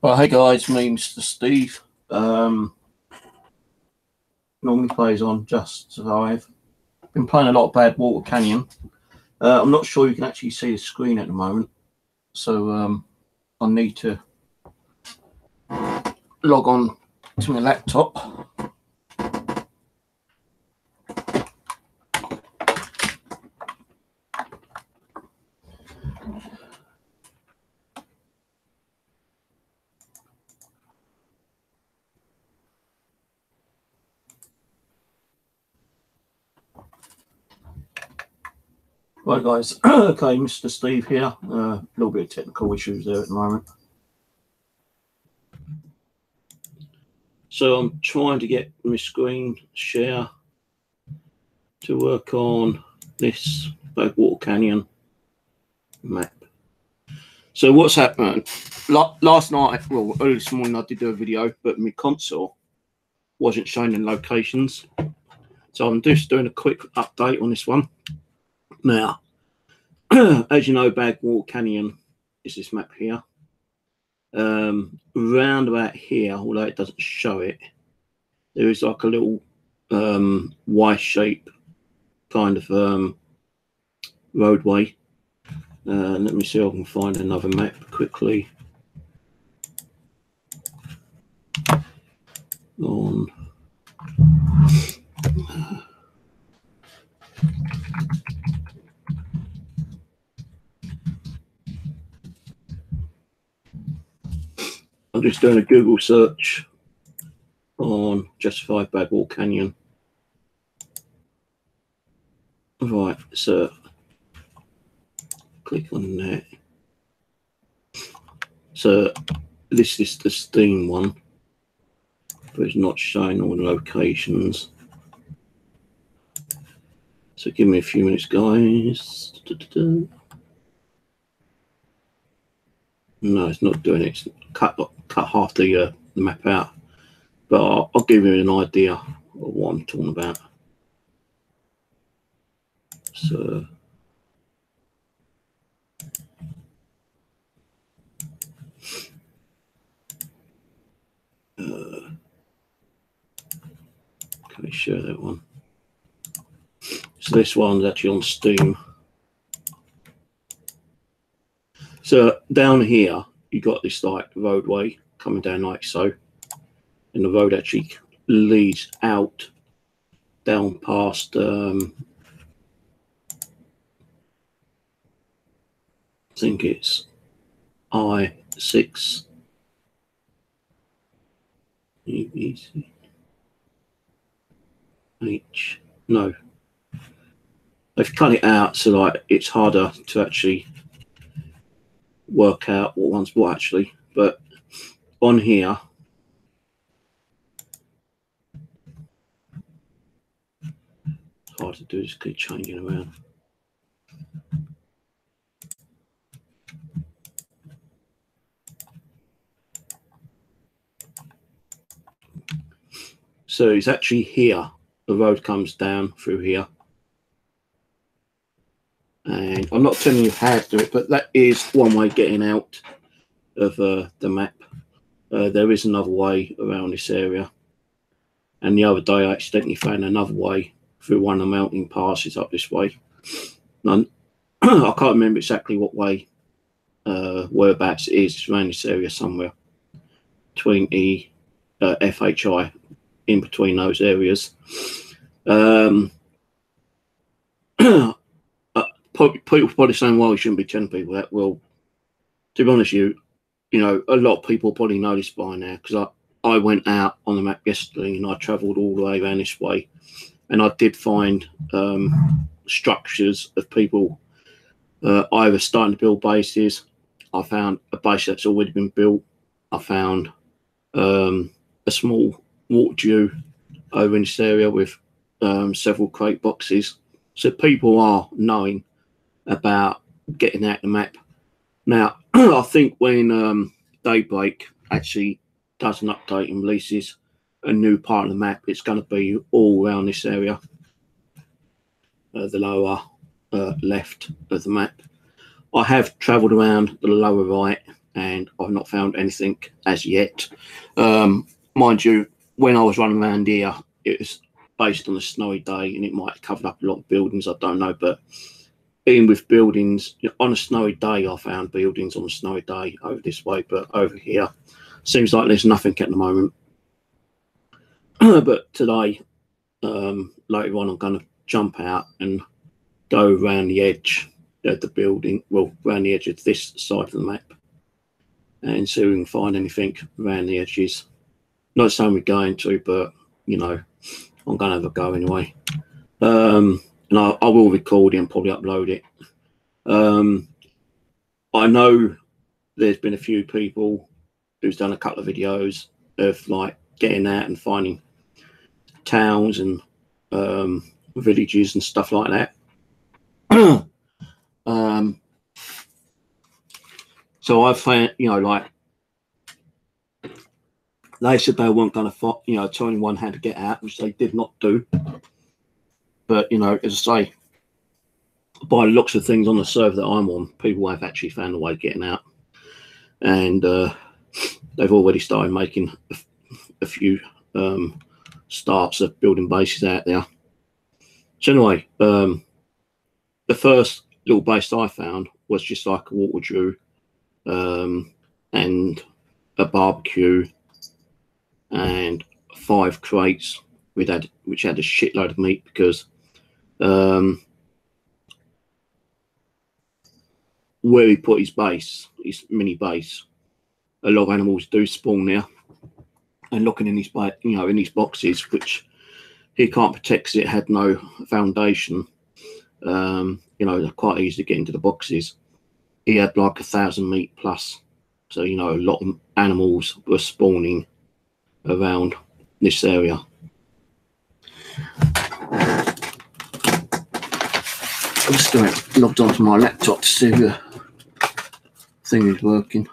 Well, hey guys, me, Mr. Steve. Normally plays on Just Survive. Been playing a lot of Bad Water Canyon. I'm not sure you can actually see the screen at the moment, so I need to log on to my laptop. Right, guys. Okay, Mr. Steve here. A little bit of technical issues there at the moment. So I'm trying to get my screen share to work on this Bad Water Canyon map. So what's happened? Last night, well, early this morning, I did do a video, but my console wasn't showing in locations. So I'm just doing a quick update on this one. Now, as you know, Bad Water Canyon is this map here. Round about here, although it doesn't show it, there is like a little Y-shaped kind of roadway. Let me see if I can find another map quickly. On I'm just doing a Google search on Justified Bad Water Canyon. Right, so click on that. So this is the Steam one, but it's not showing all the locations. So give me a few minutes, guys. No, it's not doing it. It's cut half the map out, but I'll give you an idea of what I'm talking about. So can we share that one? So this one's actually on Steam. So down here, you got this like roadway coming down like so, and the road actually leads out down past I think it's I6. H. No, they've cut it out so like it's harder to actually work out what one's what actually. But on here, it's hard to do. Just keep changing around. So it's actually here. The road comes down through here. And I'm not telling you how to do it, but that is one way getting out of the map. There is another way around this area. And the other day I accidentally found another way through one of the mountain passes up this way. And I can't remember exactly what way, whereabouts it is. It's around this area somewhere. Between FHI, in between those areas. People probably saying, well, you shouldn't be telling people that. Well, to be honest with you know, a lot of people probably know this by now, because I went out on the map yesterday and I travelled all the way around this way, and I did find structures of people either starting to build bases. I found a base that's already been built. I found a small water due over in this area with several crate boxes. So people are knowing about getting out the map. Now, I think when Daybreak actually does an update and releases a new part of the map, it's going to be all around this area, the lower left of the map. I have travelled around the lower right and I've not found anything as yet. Mind you, when I was running around here, it was based on a snowy day, and it might have covered up a lot of buildings, I don't know. But even with buildings, on a snowy day, I found buildings on a snowy day over this way, but over here, seems like there's nothing at the moment. But today, later on, I'm going to jump out and go around the edge of the building, well, around the edge of this side of the map, and see if we can find anything around the edges. Not saying we're going to, but you know, I'm going to have a go anyway. And I will record it and probably upload it. I know there's been a few people who's done a couple of videos of like getting out and finding towns and villages and stuff like that. So I found, you know, like they said they weren't going to, you know, tell anyone how to get out, which they did not do. But you know, as I say, by the looks of things on the server that I'm on, people have actually found a way of getting out, and they've already started making a few starts of building bases out there. So anyway, the first little base I found was just like a water drew and a barbecue and 5 crates which had a shitload of meat, because where he put his base, his mini base, a lot of animals do spawn there. And looking in his, you know, in his boxes, which he can't protect because it had no foundation, you know, they're quite easy to get into the boxes. He had like 1,000 meat plus, so you know, a lot of animals were spawning around this area. I'm just going to log onto my laptop to see if the thing is working.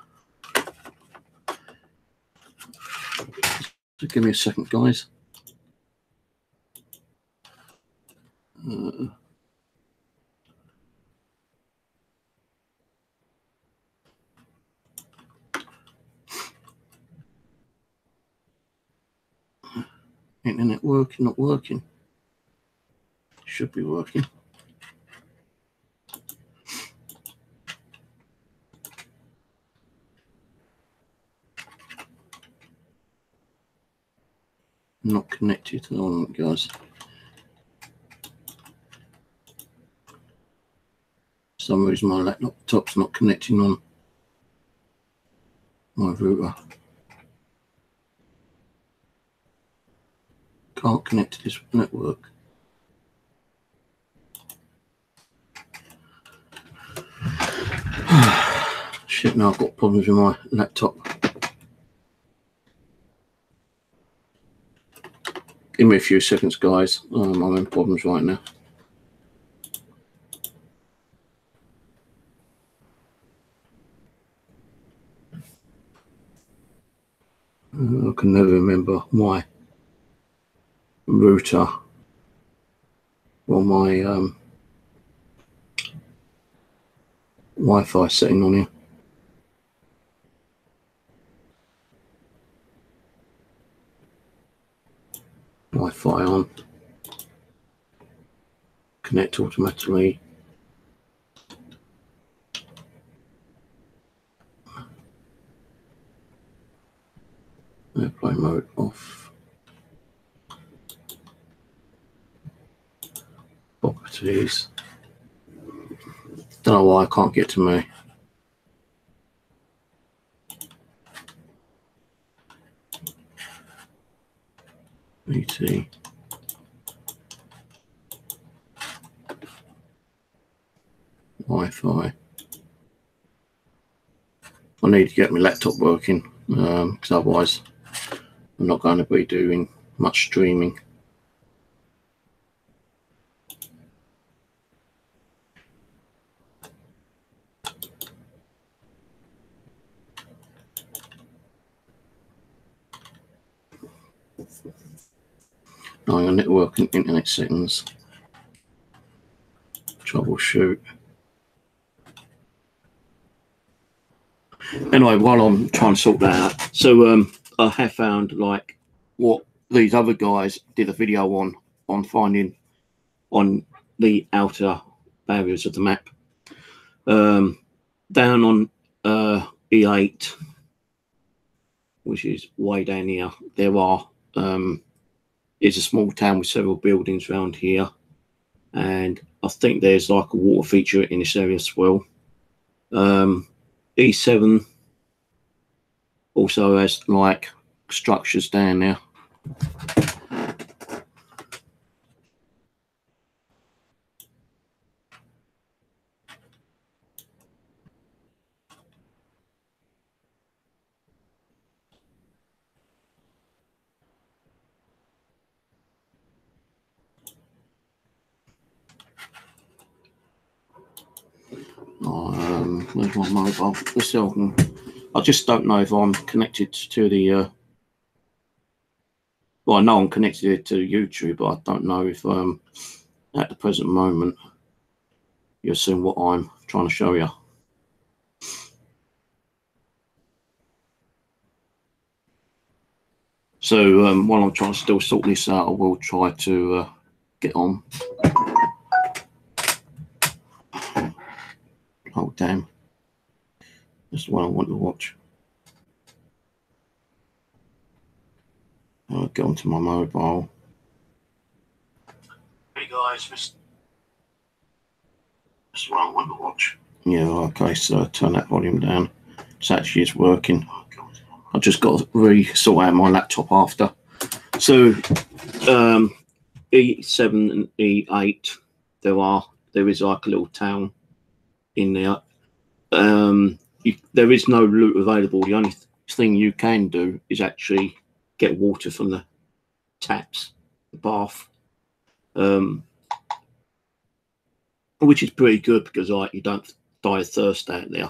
So give me a second, guys. Internet working, not working. Should be working. Not connected. Hold on, guys. For some reason my laptop's not connecting on my router. Can't connect to this network. Shit, now I've got problems with my laptop. Give me a few seconds, guys. I'm in problems right now. I can never remember my router or my Wi-Fi setting on here. Wi-Fi on. Connect automatically. Airplane mode off. Properties. Don't know why I can't get to me. BT. Wi-Fi. I need to get my laptop working, because otherwise I'm not going to be doing much streaming. Now your network and internet settings. Troubleshoot. Anyway, while I'm trying to sort that out, so I have found like what these other guys did a video on finding on the outer barriers of the map. Down on E8, which is way down here, there are is a small town with several buildings around here, and I think there's like a water feature in this area as well. E7 also has like structures down there. Where's my mobile? I just don't know if I'm connected to the. Well, I know I'm connected to YouTube, but I don't know if at the present moment you're seeing what I'm trying to show you. So while I'm trying to still sort this out, I will try to get on. Oh damn! That's what I want to watch. I'll get onto my mobile. Hey guys, that's what I want to watch. Yeah, okay, so turn that volume down. It's actually working. I just got to re-sort out my laptop after. So E7 and E8, there is like a little town in there. There is no loot available. The only thing you can do is actually get water from the taps, the bath, which is pretty good because like you don't die of thirst out there.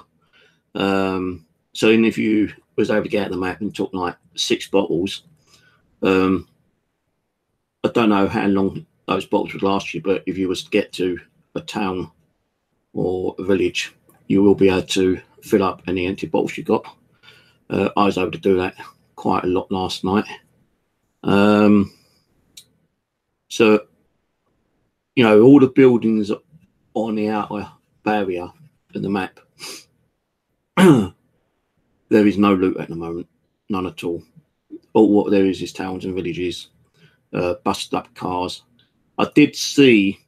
So even if you was able to get out the map and took like 6 bottles, I don't know how long those bottles would last you, but if you was to get to a town or a village, you will be able to fill up any empty bottles you got. I was able to do that quite a lot last night. So, you know, all the buildings on the outer barrier of the map, there is no loot at the moment, none at all. All what there is towns and villages, busted up cars. I did see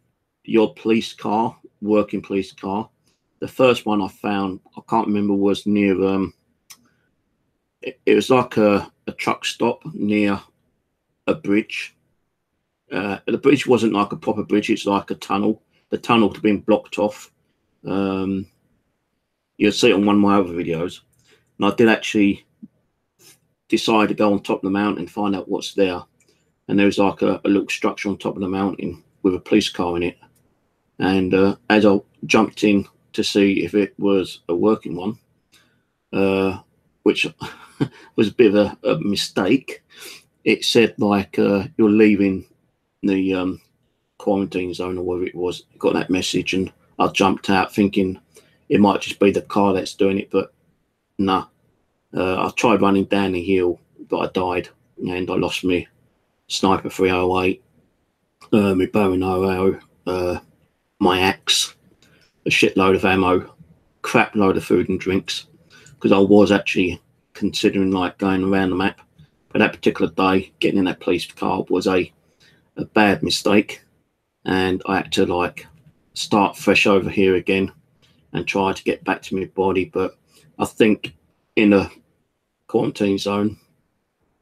the odd police car, working police car. The first one I found, I can't remember, was near, it was like a truck stop near a bridge. The bridge wasn't like a proper bridge, it's like a tunnel. The tunnel had been blocked off. You'll see it on one of my other videos. And I did actually decide to go on top of the mountain and find out what's there. And there was like a little structure on top of the mountain with a police car in it. And as I jumped in to see if it was a working one, which was a bit of a mistake, it said like you're leaving the quarantine zone or whatever it was. Got that message, and I jumped out thinking it might just be the car that's doing it, but nah. I tried running down the hill, but I died, and I lost my sniper 308, my bow and arrow, my axe, a shitload of ammo, crap load of food and drinks, because I was actually considering like going around the map. But that particular day, getting in that police car was a bad mistake, and I had to like start fresh over here again and try to get back to my body. But I think in a quarantine zone,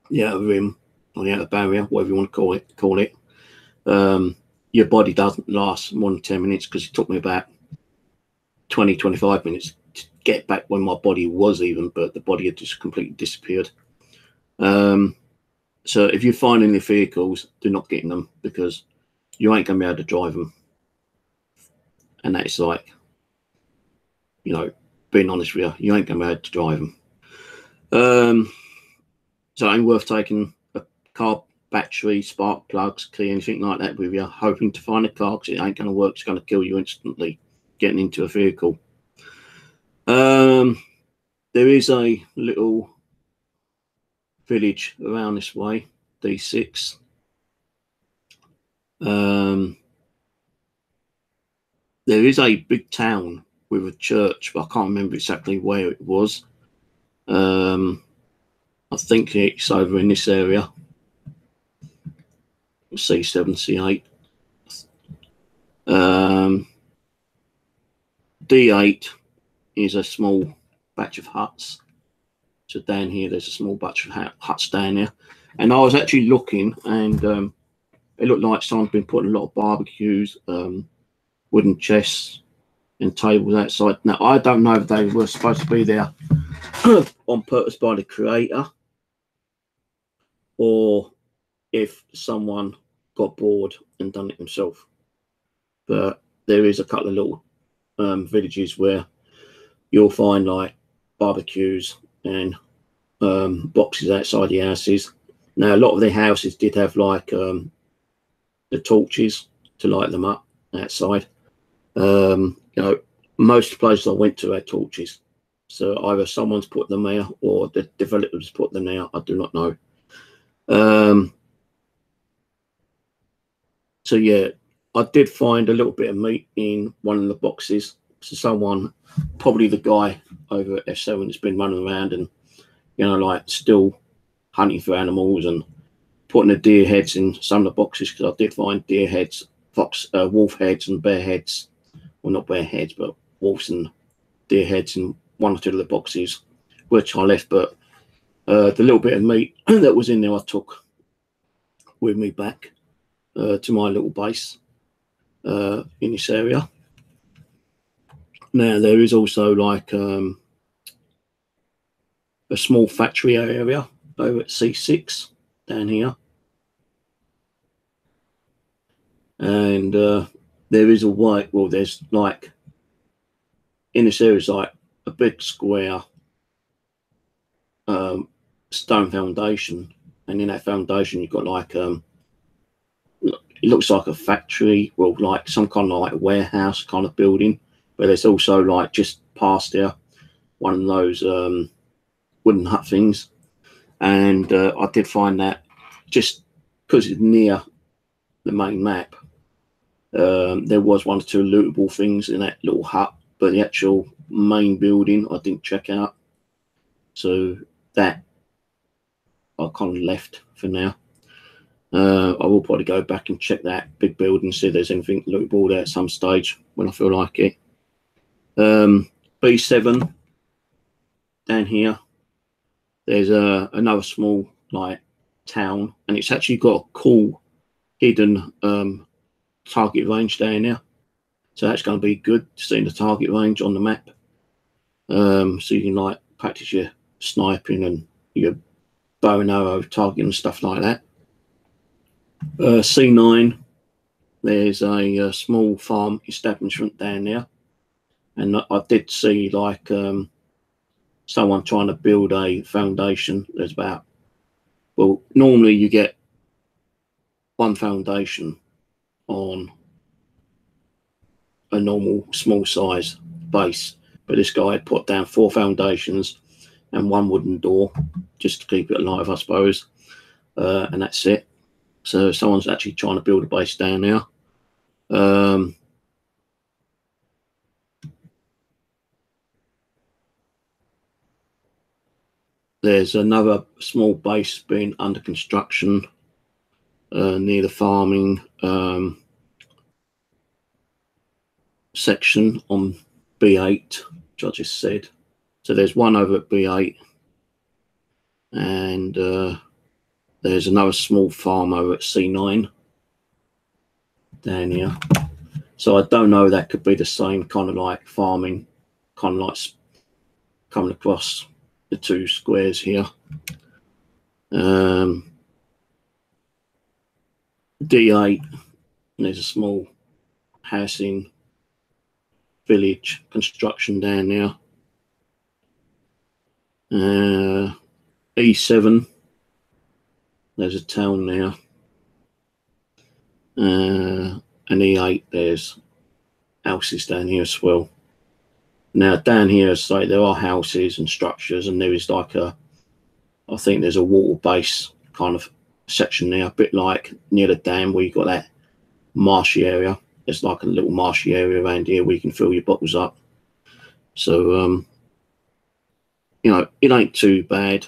the outer rim or the outer barrier, whatever you want to call it, your body doesn't last more than 10 minutes, because it took me about 20-25 minutes to get back when my body was even, but the body had just completely disappeared. So if you find any vehicles, do not get in them, because you ain't going to be able to drive them. And that's like, you know, being honest with you, you ain't going to be able to drive them. So it ain't worth taking a car battery, spark plugs, key, anything like that with you, hoping to find a car, because it ain't going to work. It's going to kill you instantly getting into a vehicle. there is a little village around this way, D6. There is a big town with a church, but I can't remember exactly where it was. I think it's over in this area, C7, C8. D8 is a small batch of huts. So down here, there's a small batch of huts down there. And I was actually looking, and it looked like someone's been putting a lot of barbecues, wooden chests and tables outside. Now, I don't know if they were supposed to be there on purpose by the creator, or if someone got bored and done it himself. But there is a couple of little villages where you'll find like barbecues and boxes outside the houses. Now, a lot of the houses did have like the torches to light them up outside. You know, most places I went to had torches, so either someone's put them there or the developers put them there. I do not know. So yeah, I did find a little bit of meat in one of the boxes. So someone, probably the guy over at F7, has been running around and, you know, like still hunting for animals and putting the deer heads in some of the boxes, because I did find deer heads, wolf heads and bear heads. Well, not bear heads, but wolves and deer heads in one or two of the boxes, which I left. But the little bit of meat that was in there I took with me back to my little base in this area. Now, there is also like a small factory area over at C6 down here. And there is a way, well, there's like, in this area is like a big square stone foundation. And in that foundation, you've got like, it looks like a factory, well, like some kind of like warehouse kind of building. But there's also like just past there, one of those wooden hut things. And I did find that just because it's near the main map, there was one or two lootable things in that little hut, but the actual main building I didn't check out. So that I kind of left for now. I will probably go back and check that big building, see if there's anything lootable there at some stage when I feel like it. B7 down here, there's another small like town, and it's actually got a cool hidden target range down there, so that's going to be good, seeing the target range on the map. So you can like practice your sniping and your bow and arrow targeting and stuff like that. C9, there's a small farm establishment down there, and I did see like someone trying to build a foundation. There's about, well, normally you get one foundation on a normal small size base, but this guy had put down 4 foundations and 1 wooden door just to keep it alive, I suppose, and that's it. So someone's actually trying to build a base down there. There's another small base being under construction near the farming section on B8, which I just said. So there's one over at B8, and there's another small farm over at C9 down here. So I don't know, that could be the same kind of like farming, kind of like coming across the 2 squares here. D8, there's a small housing village construction down there. E7, there's a town there. And E8, there's houses down here as well. Now down here, as I say, there are houses and structures, and there is like I think there's a water base kind of section there, a bit like near the dam where you've got that marshy area. There's like a little marshy area around here where you can fill your bottles up. So, you know, it ain't too bad.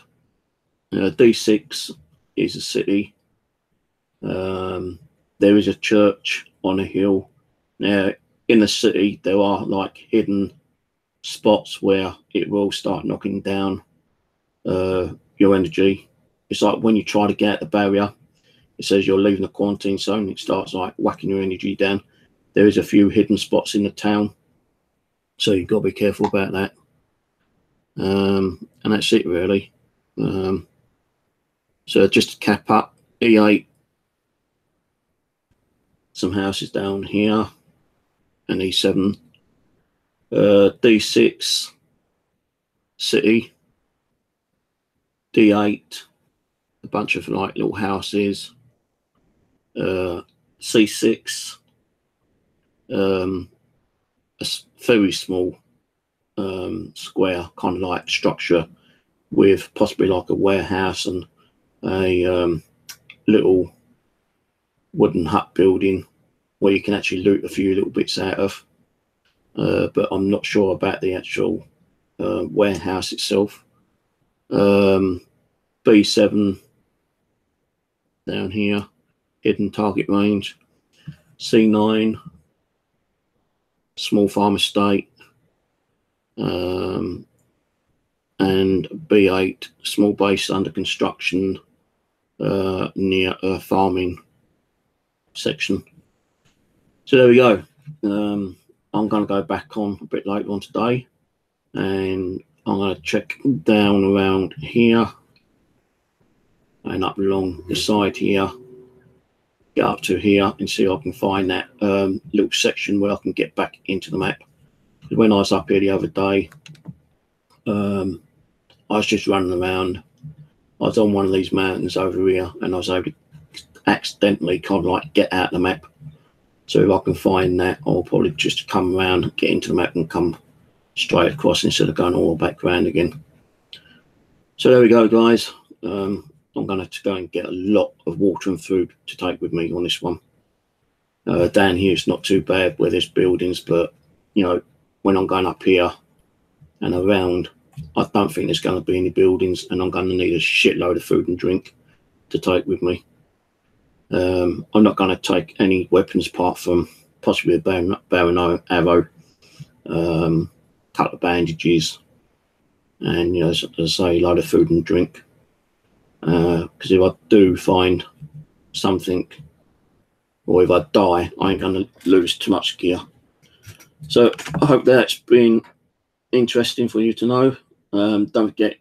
D6 is a city. There is a church on a hill. Now, in the city, there are like hidden spots where it will start knocking down your energy. It's like when you try to get out the barrier, it says you're leaving the quarantine zone. It starts like whacking your energy down. There is a few hidden spots in the town, so you've got to be careful about that. And that's it really. So just to cap up, E8, some houses down here, and E7, D6, city, D8, a bunch of like little houses, C6, a very small square kind of like structure with possibly like a warehouse and a little wooden hut building where you can actually loot a few little bits out of, but I'm not sure about the actual warehouse itself. B7 down here, hidden target range. C9, small farm estate, and B8, small base under construction near a farming section. So there we go. I'm going to go back on a bit later on today, and I'm going to check down around here and up along the side here, get up to here and see if I can find that little section where I can get back into the map. When I was up here the other day, I was just running around. I was on one of these mountains over here, and I was able to accidentally kind of like get out the map. So if I can find that, I'll probably just come around, get into the map and come straight across instead of going all the back around again. So there we go, guys. I'm going to go and get a lot of water and food to take with me on this one. Down here it's not too bad where there's buildings, but you know, when I'm going up here and around, I don't think there's going to be any buildings, and I'm going to need a shitload of food and drink to take with me. I'm not going to take any weapons apart from possibly a bow and arrow, couple of bandages, and you know, as I say, a load of food and drink. Because if I do find something, or if I die, I ain't going to lose too much gear. So I hope that's been interesting for you to know. Don't forget,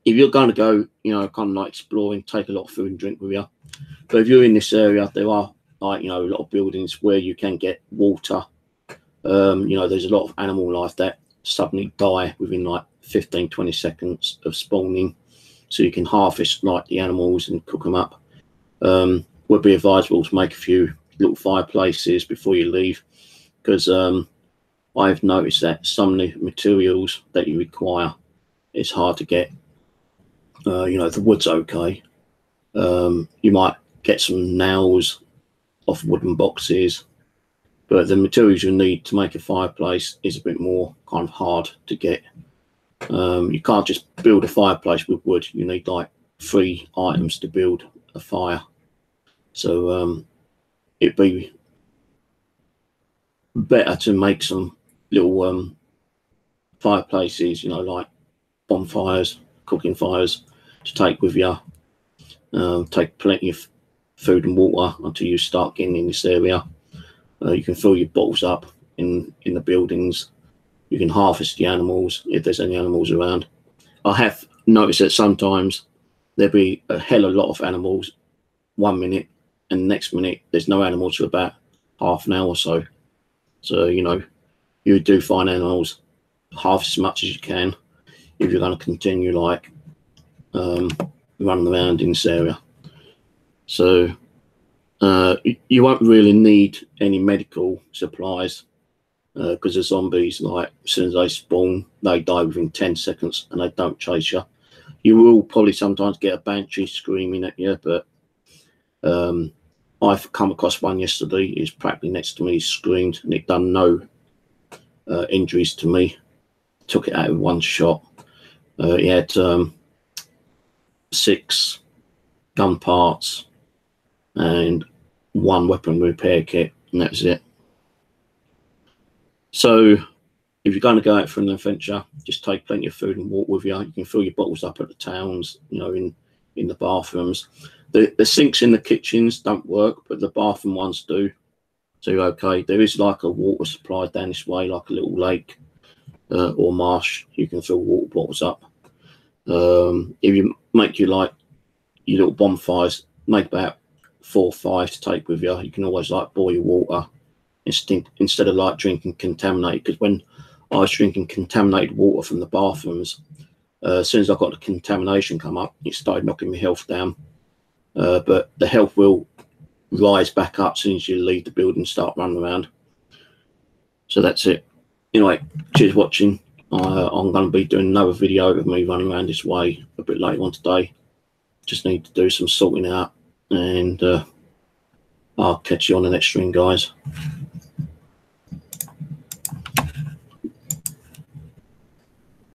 if you're going to go, you know, kind of like exploring, take a lot of food and drink with you. But if you're in this area, there are like, you know, a lot of buildings where you can get water. You know, there's a lot of animal life that suddenly die within like 15-20 seconds of spawning. So you can harvest like the animals and cook them up. Would be advisable to make a few little fireplaces before you leave, because I've noticed that some of the materials that you require is hard to get. You know, the wood's okay. You might get some nails off wooden boxes, but the materials you need to make a fireplace is a bit more kind of hard to get. You can't just build a fireplace with wood. You need like 3 items to build a fire. So it'd be better to make some little fireplaces, you know, like bonfires, cooking fires, to take with you. Take plenty of food and water until you start getting in this area. You can fill your bottles up in the buildings. You can harvest the animals if there's any animals around. I have noticed that sometimes there'll be a hell of a lot of animals 1 minute, and the next minute there's no animals for about half an hour or so. So, you know, you do find animals, harvest as much as you can if you're going to continue like running around in this area. So you won't really need any medical supplies because the zombies, like, as soon as they spawn, they die within 10 seconds and they don't chase you. You will probably sometimes get a banshee screaming at you, but I've come across one yesterday. He's practically next to me, he screamed, and it done no injuries to me. Took it out with one shot. He had 6 gun parts and 1 weapon repair kit, and that was it. So if you're going to go out for an adventure, just take plenty of food and water with you. You can fill your bottles up at the towns, you know, in the bathrooms. The sinks in the kitchens don't work, but the bathroom ones do. So you're okay. There is like a water supply down this way, like a little lake or marsh. You can fill water bottles up. If you make your little bonfires, make about 4 or 5 to take with you. You can always like boil your water instead of like drinking contaminated. Because when I was drinking contaminated water from the bathrooms, as soon as I got the contamination come up, it started knocking my health down. But the health will rise back up as soon as you leave the building and start running around. So that's it. Anyway, cheers for watching. I'm going to be doing another video of me running around this way a bit later on today. Just need to do some sorting out, and I'll catch you on the next stream, guys.